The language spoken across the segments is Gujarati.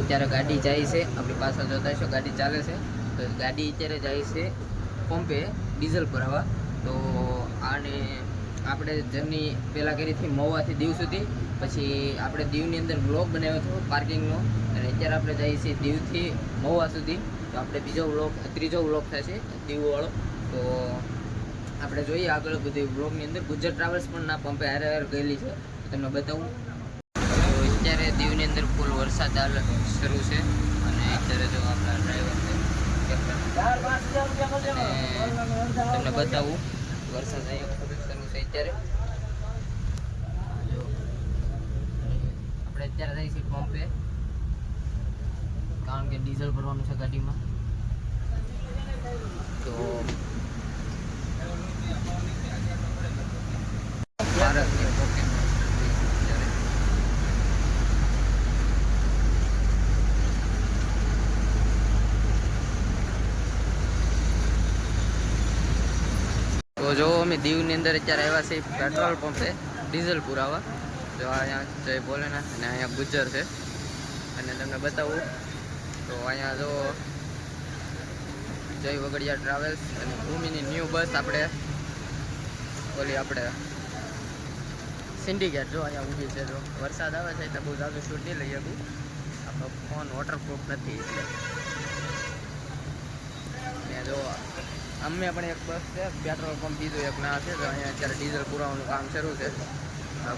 અત્યારે ગાડી જાય છે, આપણી પાછળ જોતા છો ગાડી ચાલે છે. તો ગાડી અત્યારે જાય છે પંપે ડીઝલ ભરાવા. તો આને આપણે જર્ની પહેલાં કરી હતી મહુવાથી દીવ સુધી, પછી આપણે દીવની અંદર વ્લોગ બનાવ્યો હતો પાર્કિંગનો, અને અત્યારે આપણે જઈએ છીએ દીવથી મહુવા સુધી. તો આપણે ત્રીજો વ્લોગ થશે દીવવાળો. તો આપણે જોઈએ આગળ બધી વ્લોગની અંદર. ગુજરાત ટ્રાવેલ્સ પણ ના પંપે હારે ગયેલી છે, તમને બતાવું. તો અત્યારે દીવની અંદર ફૂલ વરસાદ શરૂ છે, અને અત્યારે જો આપણા ડ્રાઈવર છે તમને બતાવું. વરસાદ અહીંયા ખૂબ શરૂ છે અત્યારે. જો આપણે અત્યારે જઈએ છીએ પંપે, કારણ કે ડીઝલ ભરવાનું છે ગાડીમાં. તો ભારતની પોકેટ તો જો અમે દીવની અંદર અત્યારે આવ્યા છીએ પેટ્રોલ પંપે ડીઝલ પુરાવા. જો અહીંયા જય ભોલેનાથ અને અહીંયા ગુજર છે, અને તમને બતાવું તો અહીંયા જો જય વગડિયા ટ્રાવેલ્સ અને ભૂમિની ન્યૂ બસ આપણે સિન્ડિકેટ જો અહીંયા ઊભી છે. જો વરસાદ આવે છે એટલે બહુ ઝાઝુ શૂટ નહીં લઈ શકું, આપણો ફોન વોટરપ્રૂફ નથી એટલે. ને જો અમે પણ એક બસ છે, પેટ્રોલ પંપ બીજું એક ના છે. તો અહીંયા અત્યારે ડીઝલ પુરાવાનું કામ શરૂ છે.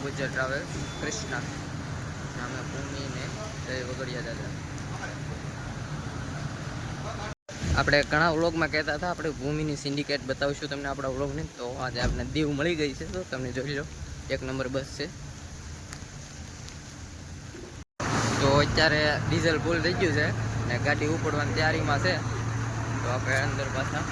ગુજરાત ટ્રાવેલ્સ કૃષ્ણા અમે ભૂમિને જય વગડિયા દાદા. આપણે ઘણા વ્લોગમાં કહેતા હતા આપણે ભૂમિની સિન્ડિકેટ બતાવીશું તમને આપણા વ્લોગને. તો આજે આપણે દીવ મળી ગઈ છે, તો તમને જોઈ લો, એક નંબર બસ છે. તો અત્યારે ડીઝલ ફૂલ થઈ ગયું છે ને ગાડી ઉપડવાની તૈયારીમાં છે. તો આપણે અંદર પાછા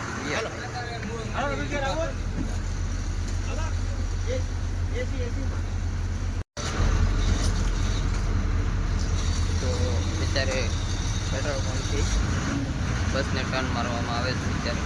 તો અત્યારે પેટ્રોલ પંપથી બસને ટર્ન મારવામાં આવે છે અત્યારે.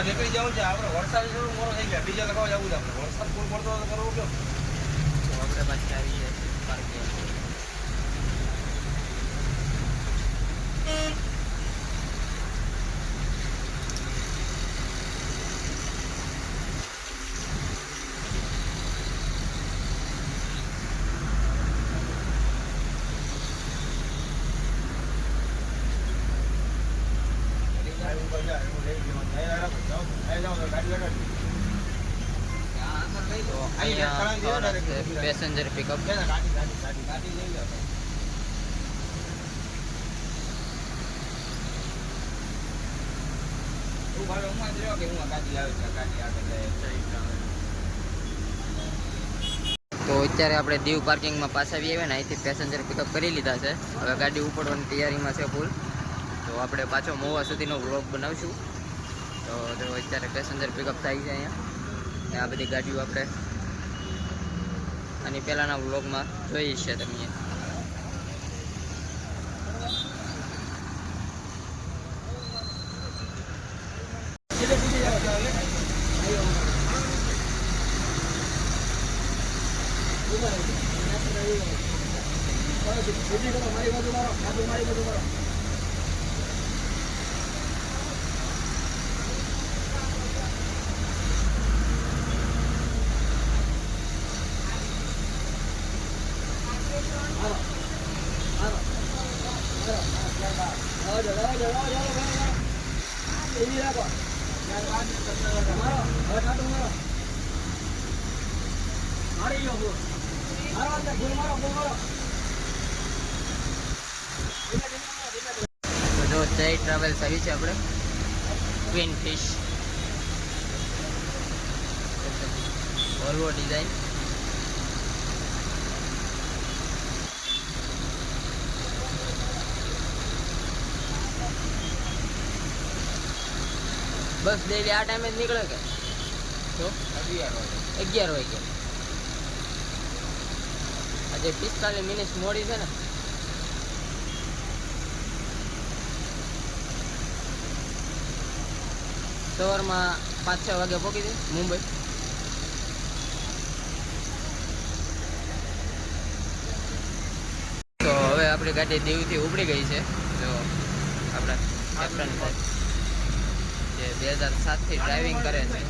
નીકળી જવું છે આપણે. વરસાદ થોડું મોડો થઈ ગયા, બીજા લખવા જવું છે આપણે. વરસાદ પૂર પડતો કરવો કેમ? આપણે પાછી આવી જાય પાર્કિંગ. પેસેન્જર પિકઅપ તો અત્યારે આપણે દીવ પાર્કિંગમાં પાછા આવી આવ્યા ને, અહીંથી પેસેન્જર પિકઅપ કરી લીધા છે. હવે ગાડી ઉપડવાની તૈયારીમાં છે ફૂલ. તો આપણે પાછો મહુવા સુધીનો વ્લોગ બનાવશું. તો અત્યારે પેસેન્જર પિકઅપ થાય છે અહીંયા. આ બધી ગાડીઓ આપણે આની પહેલાંના વ્લોગમાં જોઈ છે તમે. જો જય ટ્રાવેલ્સ આવી છે આપણે ક્વીન ફિશ વોલ્વો ડિઝાઇન બસ ડેલી આ ટાઈમે જ નીકળે કે તો 11 વાગે આજે 45 મિનિટ મોડી છે ને સવારમાં 5-6 વાગે પહોંચી દે મુંબઈ તો હવે આપણી ગાડી દીવથી ઉપડી ગઈ છે જો આપણા કેપ્ટન જે 2007 થી ડ્રાઇવિંગ કરે છે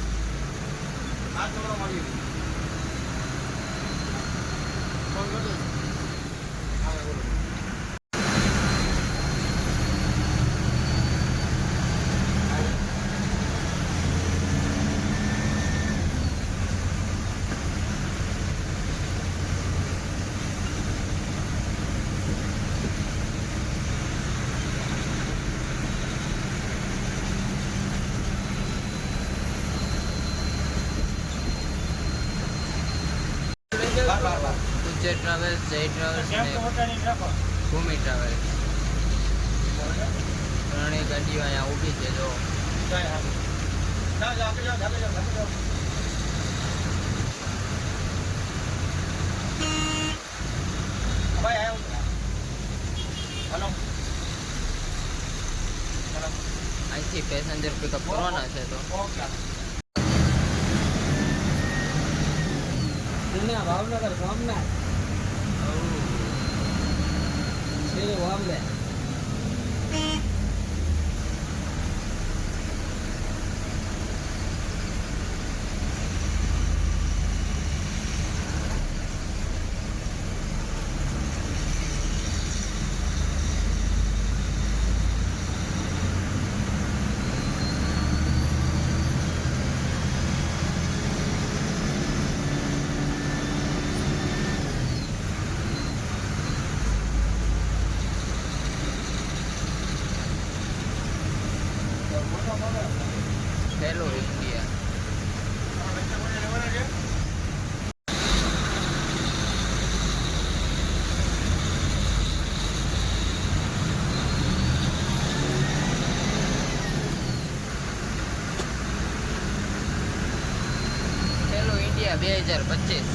ઉજ્જૈન ટ્રાવેલ્સ જય ટ્રાવેલ્સ અને ભૂમિ ટ્રાવેલ્સ ત્રણેય ગાડીઓ અહીંયા ઊભી છે જો અહીંથી પેસેન્જર પિકઅપ કરવાના છે તો ભાવનગર સોમનાથ શ્રી વામલે હેલો ઇન્ડિયા હેલો ઇન્ડિયા 2025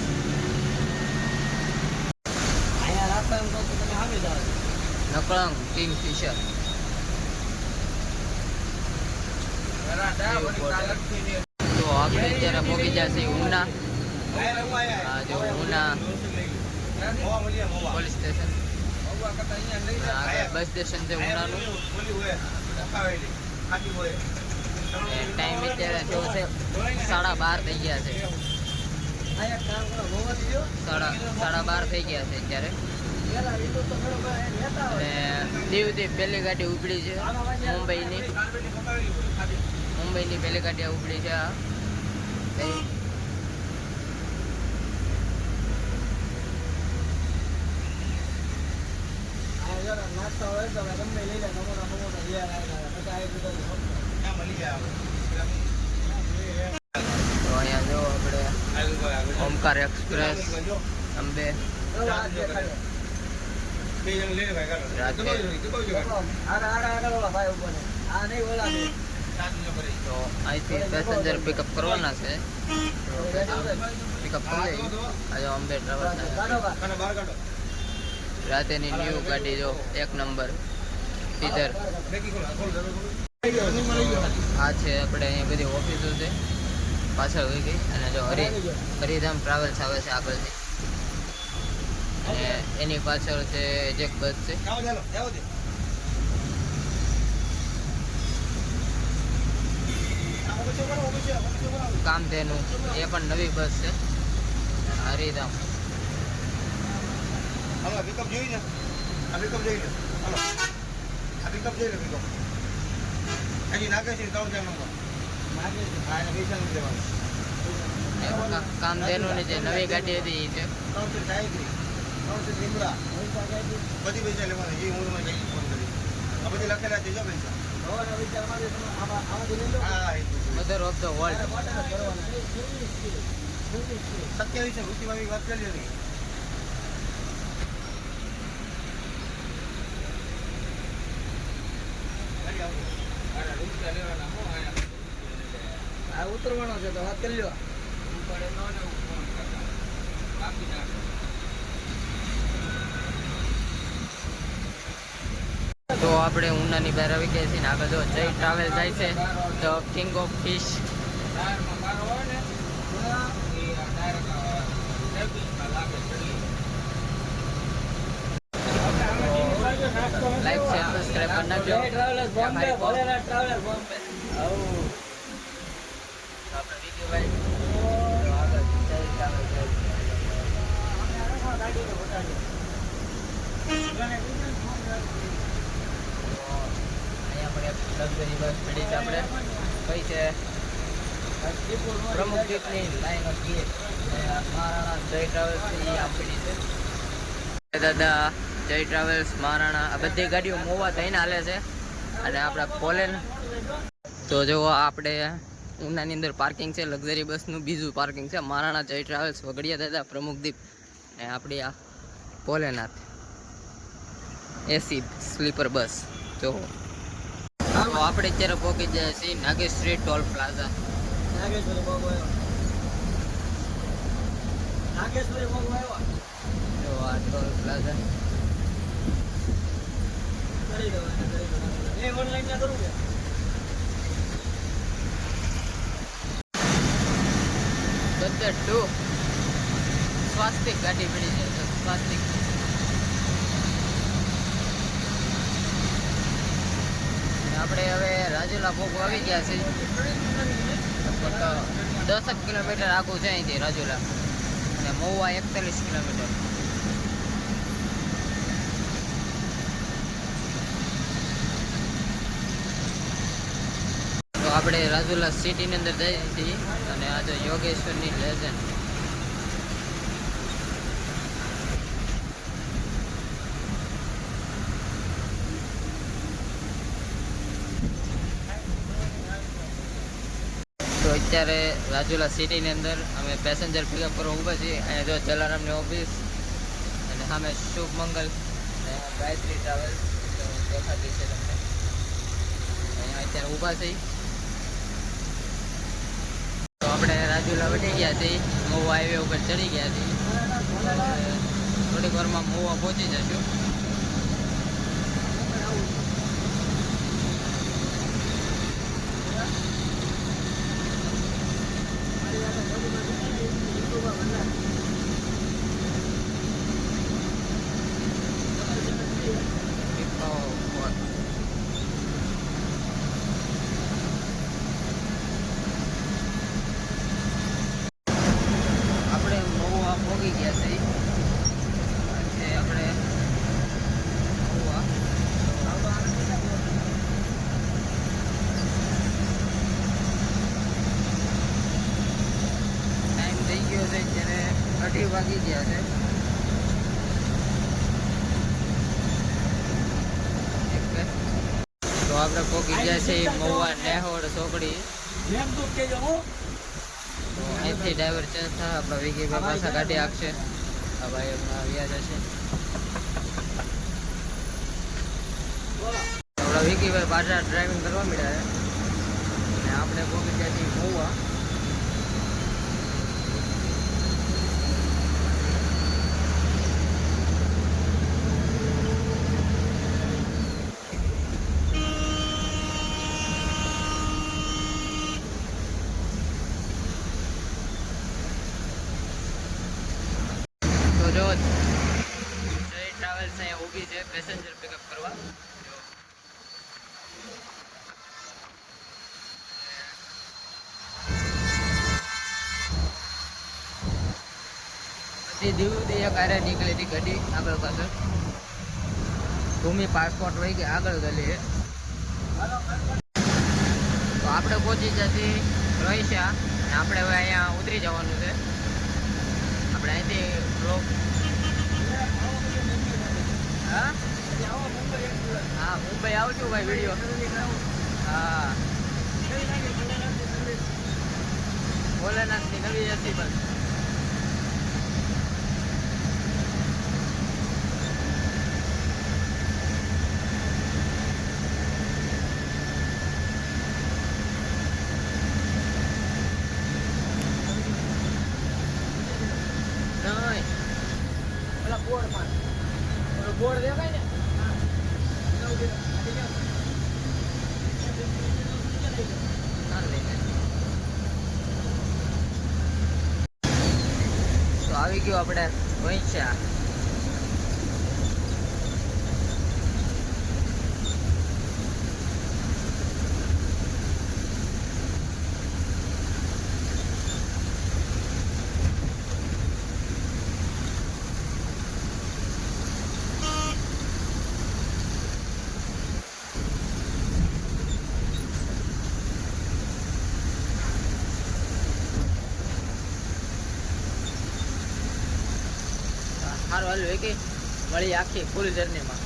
અહીંયા રાખતા એમ કહો તો તમે સામે જાઓ નકળંગ કિંગ ફિશર તો આપણે અત્યારે પહોંચી જશે ઉના જો Una police station bus station છે ઉનાનું ટાઈમ અત્યારે જો છે 12:30 થઈ ગયા છે અહીંયા કામ કરો ગોવા દીધો 12:30 થઈ ગયા છે અત્યારે પેલા એ તો થોડો લેતા હોય અને દીવથી પહેલી ગાડી ઉપડી છે મુંબઈની પહેલી ગાડી ઉપડી છે આ નાસ્તા હોય તો ગમે લઈ લે નમોના નમોના લઈ આવ્યા બધા આવી બધા મળી જાય તો અહીંયા જો આપણે ઓમકાર એક્સપ્રેસ અંબે તો અહીંથી પેસેન્જર પિકઅપ કરવાના છે પિકઅપ કરી લઈ આજે અંબે ટ્રાવેલ્સ રાતેની ન્યૂ ગાડી જો 1 નંબર ઈધર આ છે આપણે અહીંયા બધી ઓફિસો છે પાછળ હોઈ ગઈ અને જો હરિધામ ટ્રાવેલ્સ આવે છે આગળથી અને એની પાછળ છે જેક બસ છે કામધેનું એ પણ નવી બસ છે હરિધામ પિકઅપ જોઈ ને આ પિકઅપ જોઈ લે હાલો આ પિકઅપ જોઈ લે પિકઅપ હજી નાખે છે 3-4 નંબર માગે છે. હા એને પૈસા નથી લેવાના. કામધેનુ ની જે નવી ગાડી હતી એ છે. 3 ગાયત્રી 3 લીમડા પૈસા ક્યાંથી? બધી પૈસા લેવાના એ હું તમને કઈ ફોન કરી આ બધી લખેલા છે જો પૈસા હવાનો વિચાર માગે તમે આમાંથી લઈ લો. હા એ મધર ઓફ ધ વર્લ્ડ. માટે જ કરવાનું. 27 છે. 27 છે ઋષિભાઈ વાત કરી લ્યો નહીં ગાડી આવજો આના રૂપિયા લેવાના હો આયા આ ઉતરવાનો છે તો વાત કરી લ્યો. ઉપર નો ને ફોન કરતા બાકી ના તો આપણે ઉનાની બહાર આવી ગયા છીએ ને આગળ જો જય ટ્રાવેલ જાય છે ધ કિંગ ઓફ ફિશ. ટાયરમાં મારો હોય ને એ ડાયરેક્ટ ડેબિટમાં લાગે ચડી લાઈક શેર સબસ્ક્રાઇબ કરી નાખજો. જય ટ્રાવેલર્સ બોમ્બે, ભોલેનાથ ટ્રાવેલર બોમ્બે. આવું આપણે વિજયભાઈ તો આગળ જય ટ્રાવેલ જાય. અહીંયા પણ એક લક્ઝરી બસ પડી છે આપણે કઈ છે પ્રમુખદીપની લાઈન ઓફ ગેટ મહારાણા જય ટ્રાવેલ્સ એ આમ પડી છે. દાદા જય ટ્રાવેલ્સ મહારાણા આ બધી ગાડીઓ મોવા થઈને હાલે છે અને આપણા પોલેન તો જો આપણે ઉનાની અંદર પાર્કિંગ છે લક્ઝરી બસનું બીજું પાર્કિંગ છે મહારાણા જય ટ્રાવેલ્સ વગડિયા દાદા પ્રમુખદીપ અને આપણી આ ભોલેનાથ એસી સ્લીપર બસ જો આપણે અત્યારે પહોંચી જાય છીએ નાગેશ્વરી ટોલ પ્લાઝા. નાગેશ્વરી બાબુ આવ્યો. નાગેશ્વરી બાબુ આવ્યો. જો આ ટોલ પ્લાઝા કરી દેવાના. એ ઓનલાઈન ના કરું કે બધા ટુ સ્વાસ્તિક ગાડી પડી છે તો સ્વાસ્તિક આપણે હવે રાજુલા પોકો આવી ગયા છે લગભગ 10 કિલોમીટર આગું છે અહીંથી રાજુલા અને મહુવા 41 કિલોમીટર. તો આપણે રાજુલા સિટીની અંદર જઈએ છીએ અને આ જો યોગેશ્વરની લેજન્ડ તો અત્યારે રાજુલા સિટીની અંદર અમે પેસેન્જર પિકઅપ કરવા ઊભા છીએ. અહીંયા જો જલારામની ઓફિસ અને સામે શુભ મંગલ અને ગાયત્રી ટ્રાવેલ દેખાતી છે તમને. અહીંયા અત્યારે ઊભા છીએ તો આપણે રાજુલા વટી ગયા છીએ મહુવા હાઈવે ઉપર ચડી ગયા છીએ. થોડીક વારમાં મહુવા પહોંચી જશું. આપણે મહુવા પહોંચી ગયા છીએ. આજે આપણે મહુવા ટાઈમ થઈ ગયો છે ત્યારે 2:30 વાગી ગયા છે. તો આપણે પહોંચી ગયા છીએ મહુવા નેહોડ ચોકડી. મેઘદૂત કહેજો હો. તો અહીંથી ડ્રાઈવર ચેન્જ થાય આપણા વિકીભાઈ પાછા ગાડી આપશે. આ ભાઈ હમણાં આવ્યા જશે. આપણા વિકીભાઈ પાછા ડ્રાઇવિંગ કરવા મળ્યા છે અને આપણે પહોંચી ગયા છીએ મહુવા. તો જો જય ટ્રાવેલ્સ અહીંયા ઊભી છે પેસેન્જર પિકઅપ કરવા. જો બધી દીવથી એક આરે નીકળી હતી ગાડી આગળ પાછળ. ભૂમિ પાસપોર્ટ વહી ગયા આગળ ગલી છે. તો આપણે પહોંચી જશે રોહિશા અને આપણે હવે અહીંયા ઉતરી જવાનું છે. આપણે અહીંથી બ્લોગ હા હા મુંબઈ આવજો ભાઈ વિડીયો. હા ભોલેનાથની નવી હતી બસ. નહીં પેલા બોર્ડમાં ઓલો બોર્ડ દેખાય ને ના લઈને તો આવી ગયો આપણે વંશા. સારું હાલ કે મળી આખી ફૂલ જર્નીમાં.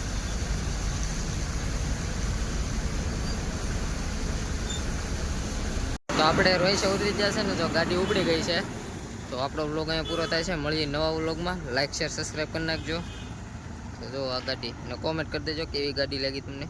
તો આપણે રોહિશા ઉતરી જશે ને તો ગાડી ઉપડી ગઈ છે. તો આપણો વ્લોગ અહીંયા પૂરો થાય છે. મળીએ નવા વ્લોગમાં. લાઈક શેર સબસ્ક્રાઈબ કરી નાખજો. તો જો આ ગાડી ને કોમેન્ટ કરી દેજો કેવી ગાડી લાગી તમને.